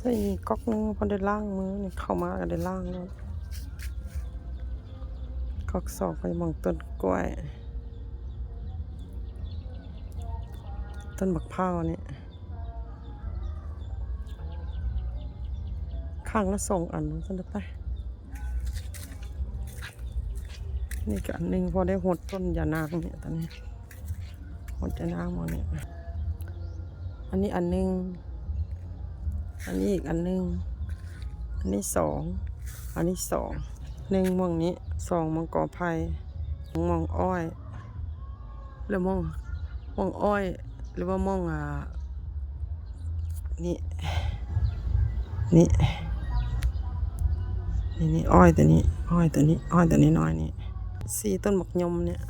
ใส่ก๊อกนึงพอได้ล่างมือนี่เข้ามาก็ได้ล่างแล้วก๊อกสองไปมองต้นกล้วยต้นบักพร้าวนี่ข้างละ2 อันต้นไปนี่ก็อันนึงพอได้หดต้นยานางเนี่ยตอนนี้หดยานางมาเนี่ยอันนี้อันนึงอันนี้อีกอันนึงอันนี้2อันนี้1มองนี้2มองกอไผ่มองอ้อยแล้วมองอ้อยหรือว่ามองนี่นี่อ้อยตัวนี้อ้อยตัวนี้น้อยนี่4ต้นหมกยมเนี่ย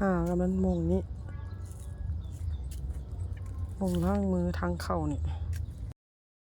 5แล้วมันมองนี้มองล่างมือทางเข้าเนี่ย